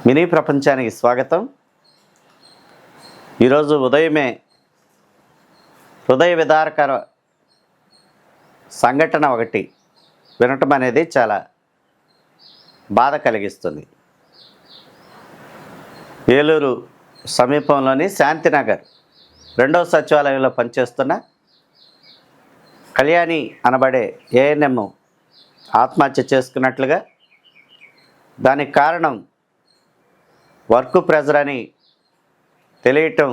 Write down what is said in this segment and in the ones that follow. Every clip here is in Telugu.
మినీ ప్రపంచానికి స్వాగతం. ఈరోజు ఉదయమే హృదయ విదారకర సంఘటన ఒకటి వినటం అనేది చాలా బాధ కలిగిస్తుంది. ఏలూరు సమీపంలోని శాంతినగర్ 2వ సచివాలయంలో పనిచేస్తున్న కళ్యాణి అనబడే ఏఎన్ఎం ఆత్మహత్య చేసుకున్నట్లుగా, దానికి కారణం వర్క్ ప్రెజర్ అని తెలియటం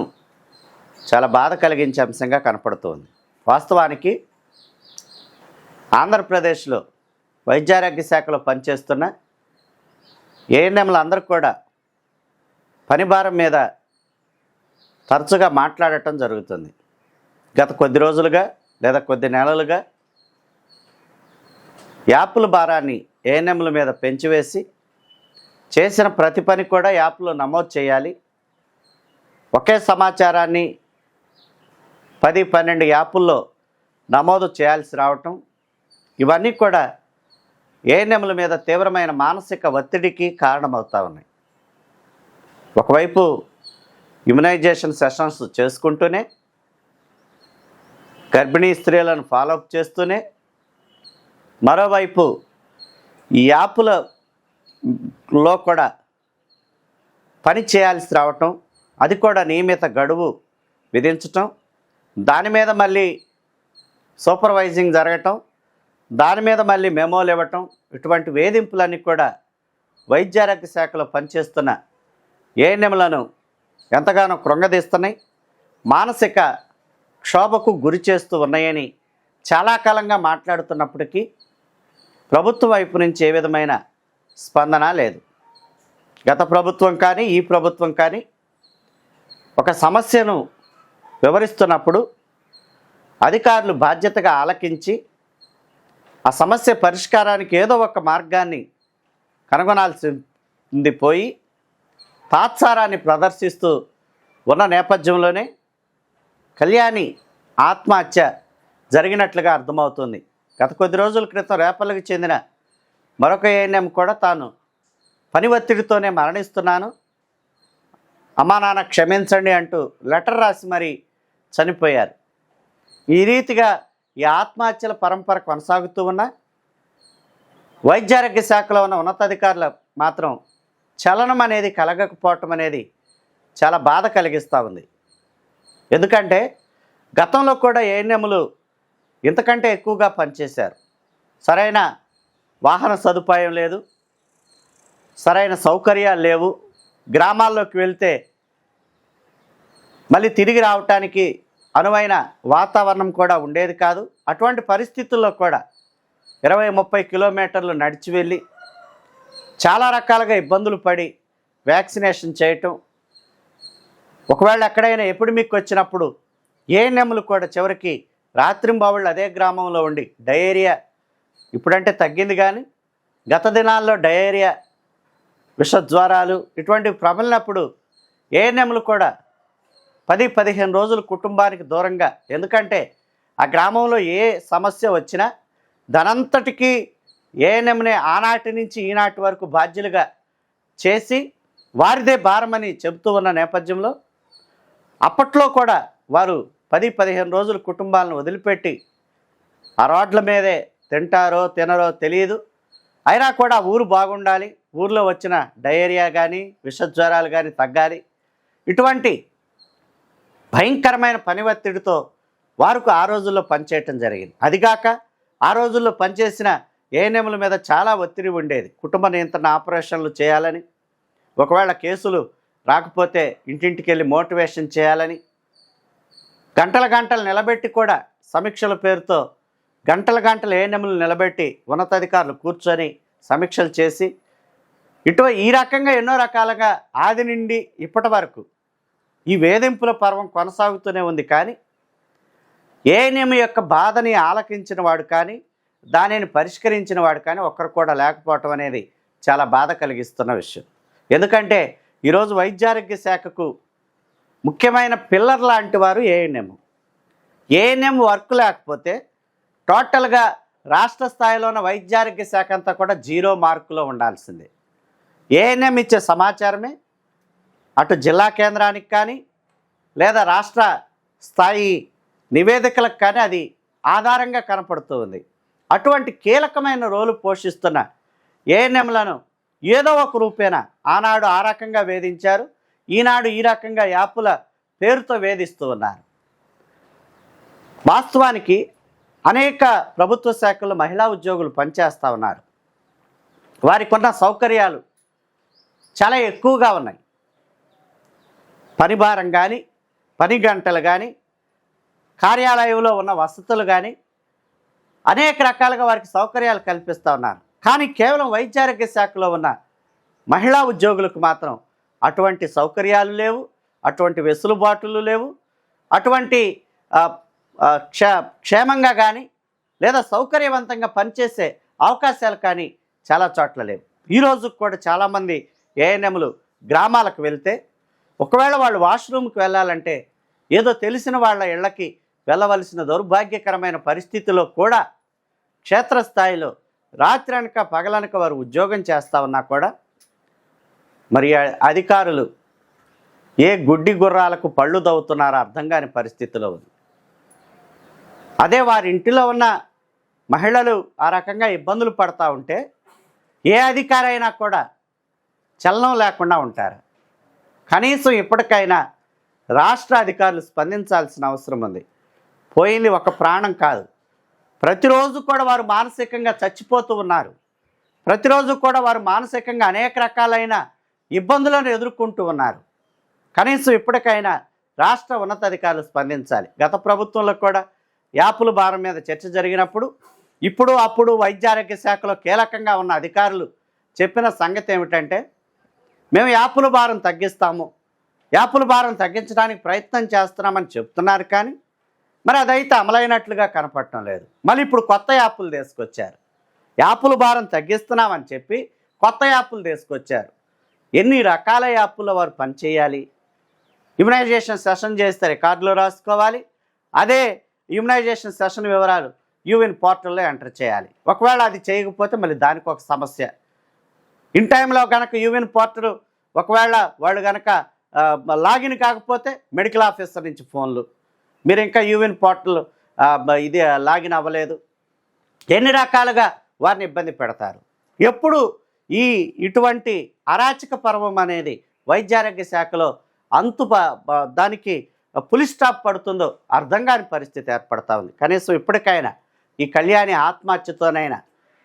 చాలా బాధ కలిగించే అంశంగా కనపడుతుంది. వాస్తవానికి ఆంధ్రప్రదేశ్లో వైద్యారోగ్య శాఖలో పనిచేస్తున్న ఏఎన్ఎంలు అందరూ కూడా పనిభారం మీద తరచుగా మాట్లాడటం జరుగుతుంది. గత కొద్ది రోజులుగా లేదా కొద్ది నెలలుగా యాప్ల భారాన్ని ఏఎన్ఎంల మీద పెంచివేసి చేసిన ప్రతి పని కూడా యాప్లో నమోదు చేయాలి, ఒకే సమాచారాన్ని 10-12 యాపుల్లో నమోదు చేయాల్సి రావటం, ఇవన్నీ కూడా ఏఎన్ఎంల మీద తీవ్రమైన మానసిక ఒత్తిడికి కారణమవుతూ ఉన్నాయి. ఒకవైపు ఇమ్యునైజేషన్ సెషన్స్ చేసుకుంటూనే, గర్భిణీ స్త్రీలను ఫాలోఅప్ చేస్తూనే, మరోవైపు ఈ యాప్లలో కూడా పని చేయాల్సి రావటం, అది కూడా నియమిత గడువు విధించటం, దాని మీద మళ్ళీ సూపర్వైజింగ్ జరగటం, దాని మీద మళ్ళీ మెమోలు ఇవ్వటం, ఇటువంటి వేధింపులన్నీ కూడా వైద్యారోగ్య శాఖలో పనిచేస్తున్న ఏఎన్ఎంలను ఎంతగానో కృంగదీస్తున్నాయి, మానసిక క్షోభకు గురి చేస్తూ ఉన్నాయని చాలా కాలంగా మాట్లాడుతున్నప్పటికీ ప్రభుత్వం వైపు నుంచి ఏ విధమైన స్పందన లేదు. గత ప్రభుత్వం కానీ ఈ ప్రభుత్వం కానీ ఒక సమస్యను వివరిస్తున్నప్పుడు అధికారులు బాధ్యతగా ఆలకించి ఆ సమస్య పరిష్కారానికి ఏదో ఒక మార్గాన్ని కనుగొనాల్సింది పోయి తాత్సారాన్ని ప్రదర్శిస్తూ ఉన్న నేపథ్యంలోనే కళ్యాణి ఆత్మహత్య జరిగినట్లుగా అర్థమవుతుంది. గత కొద్ది రోజుల క్రితం రేపల్లకి చెందిన మరొక ఏఎన్ఎం కూడా తాను పని ఒత్తిడితోనే మరణిస్తున్నాను, అమ్మా నాన్న క్షమించండి అంటూ లెటర్ రాసి మరీ చనిపోయారు. ఈ రీతిగా ఈ ఆత్మహత్యల పరంపర కొనసాగుతూ ఉన్న వైద్యారోగ్య శాఖలో ఉన్న ఉన్నతాధికారులు మాత్రం చలనం అనేది కలగకపోవటం అనేది చాలా బాధ కలిగిస్తూ ఉంది. ఎందుకంటే గతంలో కూడా ఏఎన్ఎంలు ఇంతకంటే ఎక్కువగా పనిచేశారు. సరైన వాహన సదుపాయం లేదు, సరైన సౌకర్యాలు లేవు, గ్రామాల్లోకి వెళ్తే మళ్ళీ తిరిగి రావటానికి అనువైన వాతావరణం కూడా ఉండేది కాదు. అటువంటి పరిస్థితుల్లో కూడా 20-30 కిలోమీటర్లు నడిచి వెళ్ళి చాలా రకాలుగా ఇబ్బందులు పడి వ్యాక్సినేషన్ చేయటం, ఒకవేళ ఎక్కడైనా ఎపిడమిక్ వచ్చినప్పుడు ఏఎన్ఎంలు కూడా చివరికి రాత్రింబావుళ్ళు అదే గ్రామంలో ఉండి డయేరియా, ఇప్పుడంటే తగ్గింది కానీ గత దినాల్లో డయేరియా, విషజ్వరాలు ఇటువంటివి ప్రబలినప్పుడు ఏఎన్ఎంలు కూడా 10-15 రోజులు కుటుంబానికి దూరంగా, ఎందుకంటే ఆ గ్రామంలో ఏ సమస్య వచ్చినా దానంతటికీ ఏఎన్ఎంనే ఆనాటి నుంచి ఈనాటి వరకు బాధ్యులుగా చేసి వారిదే భారమని చెబుతూ ఉన్న నేపథ్యంలో అప్పట్లో కూడా వారు 10-15 రోజులు కుటుంబాలను వదిలిపెట్టి ఆ రోడ్ల మీదే తింటారో తినరో తెలియదు, అయినా కూడా ఊరు బాగుండాలి, ఊర్లో వచ్చిన డయేరియా కానీ విషజ్వరాలు కానీ తగ్గాలి, ఇటువంటి భయంకరమైన పని ఒత్తిడితో వారికి ఆ రోజుల్లో పనిచేయటం జరిగింది. అదిగాక ఆ రోజుల్లో పనిచేసిన ఏఎన్ఎంల మీద చాలా ఒత్తిడి ఉండేది. కుటుంబ నియంత్రణ ఆపరేషన్లు చేయాలని, ఒకవేళ కేసులు రాకపోతే ఇంటింటికి వెళ్ళి మోటివేషన్ చేయాలని, గంటలు నిలబెట్టి కూడా సమీక్షల పేరుతో గంటలు ఏఎన్ఎంలు నిలబెట్టి ఉన్నతాధికారులు కూర్చొని సమీక్షలు చేసి ఈ రకంగా ఎన్నో రకాలుగా ఆది నుండి ఇప్పటి వరకు ఈ వేధింపుల పర్వం కొనసాగుతూనే ఉంది. కానీ ఏఎన్ఎం యొక్క బాధని ఆలకించిన వాడు కానీ దానిని పరిష్కరించిన వాడు కానీ ఒక్కరు కూడా లేకపోవటం అనేది చాలా బాధ కలిగిస్తున్న విషయం. ఎందుకంటే ఈరోజు వైద్యారోగ్య శాఖకు ముఖ్యమైన పిల్లర్ లాంటి వారు ఏఎన్ఎం వర్క్ లేకపోతే టోటల్గా రాష్ట్ర స్థాయిలో ఉన్న వైద్యారోగ్య శాఖ అంతా కూడా 0 మార్కులో ఉండాల్సిందే. ఏఎన్ఎం ఇచ్చే సమాచారమే అటు జిల్లా కేంద్రానికి కానీ లేదా రాష్ట్ర స్థాయి నివేదికలకు కానీ అది ఆధారంగా కనపడుతూ ఉంది. అటువంటి కీలకమైన రోలు పోషిస్తున్న ఏఎన్ఎంలను ఏదో ఒక రూపేణ ఆనాడు ఆ రకంగా వేధించారు, ఈనాడు ఈ రకంగా యాపుల పేరుతో వేధిస్తూ ఉన్నారు. వాస్తవానికి అనేక ప్రభుత్వ శాఖల్లో మహిళా ఉద్యోగులు పనిచేస్తూ ఉన్నారు. వారికి ఉన్న సౌకర్యాలు చాలా ఎక్కువగా ఉన్నాయి. పని భారం కానీ, పని గంటలు కానీ, కార్యాలయంలో ఉన్న వసతులు కానీ అనేక రకాలుగా వారికి సౌకర్యాలు కల్పిస్తూ ఉన్నారు. కానీ కేవలం వైద్యారోగ్య శాఖలో ఉన్న మహిళా ఉద్యోగులకు మాత్రం అటువంటి సౌకర్యాలు లేవు, అటువంటి వెసులుబాటులు లేవు, అటువంటి క్షేమంగా కానీ లేదా సౌకర్యవంతంగా పనిచేసే అవకాశాలు కానీ చాలా చోట్ల లేవు. ఈరోజు కూడా చాలామంది ఏఎన్ఎంలు గ్రామాలకు వెళ్తే ఒకవేళ వాళ్ళు వాష్రూమ్కి వెళ్ళాలంటే ఏదో తెలిసిన వాళ్ళ ఇళ్ళకి వెళ్ళవలసిన దౌర్భాగ్యకరమైన పరిస్థితిలో కూడా క్షేత్రస్థాయిలో రాత్రనక పగలనక వారు ఉద్యోగం చేస్తూ ఉన్నా కూడా మరి అధికారులు ఏ గుడ్డి గుర్రాలకు పళ్ళు దవ్వుతున్నారో అర్థం కాని పరిస్థితిలో ఉంది. అదే వారి ఇంటిలో ఉన్న మహిళలు ఆ రకంగా ఇబ్బందులు పడుతూ ఉంటే ఏ అధికారి అయినా కూడా చలనం లేకుండా ఉంటారు. కనీసం ఇప్పటికైనా రాష్ట్ర అధికారులు స్పందించాల్సిన అవసరం ఉంది. పోయింది ఒక ప్రాణం కాదు, ప్రతిరోజు కూడా వారు మానసికంగా చచ్చిపోతూ ఉన్నారు. ప్రతిరోజు కూడా వారు మానసికంగా అనేక రకాలైన ఇబ్బందులను ఎదుర్కొంటూ ఉన్నారు. కనీసం ఇప్పటికైనా రాష్ట్ర ఉన్నతాధికారులు స్పందించాలి. గత ప్రభుత్వంలో కూడా యాపుల భారం మీద చర్చ జరిగినప్పుడు ఇప్పుడు అప్పుడు వైద్యారోగ్య శాఖలో కీలకంగా ఉన్న అధికారులు చెప్పిన సంగతి ఏమిటంటే, మేము యాపుల భారం తగ్గిస్తాము, యాపుల భారం తగ్గించడానికి ప్రయత్నం చేస్తున్నామని చెప్తున్నారు. కానీ మరి అదైతే అమలైనట్లుగా కనపడటం లేదు. మళ్ళీ ఇప్పుడు కొత్త యాపులు తీసుకొచ్చారు. యాపుల భారం తగ్గిస్తున్నామని చెప్పి కొత్త యాపులు తీసుకొచ్చారు. ఎన్ని రకాల యాపుల్లో వారు పనిచేయాలి? ఇమ్యునైజేషన్ సెషన్ చేస్తే రికార్డులో రాసుకోవాలి. అదే ఇమ్యునైజేషన్ సెషన్ వివరాలు యూవిన్ పోర్టల్లో ఎంటర్ చేయాలి. ఒకవేళ అది చేయకపోతే మళ్ళీ దానికి ఒక సమస్య. ఇన్ టైంలో కనుక యూవిన్ పోర్టల్ ఒకవేళ వాళ్ళు కనుక లాగిన్ కాకపోతే మెడికల్ ఆఫీసర్ నుంచి ఫోన్లు, మీరు ఇంకా యూవిన్ పోర్టల్ ఇది లాగిన్ అవ్వలేదు, ఎన్ని రకాలుగా వారిని ఇబ్బంది పెడతారు. ఎప్పుడు ఇటువంటి అరాచక పర్వం అనేది వైద్యారోగ్య శాఖలో దానికి పులి స్టాప్ పడుతుందో అర్థం కాని పరిస్థితి ఏర్పడతా ఉంది. కనీసం ఇప్పటికైనా ఈ కళ్యాణి ఆత్మహత్యతోనైనా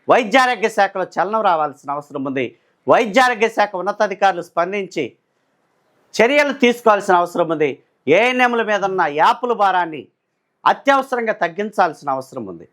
వైద్యారోగ్య శాఖలో చలనం రావాల్సిన అవసరం ఉంది. వైద్యారోగ్య శాఖ ఉన్నతాధికారులు స్పందించి చర్యలు తీసుకోవాల్సిన అవసరం ఉంది. ఏఎన్ఎంల మీద ఉన్న యాపుల భారాన్ని అత్యవసరంగా తగ్గించాల్సిన అవసరం ఉంది.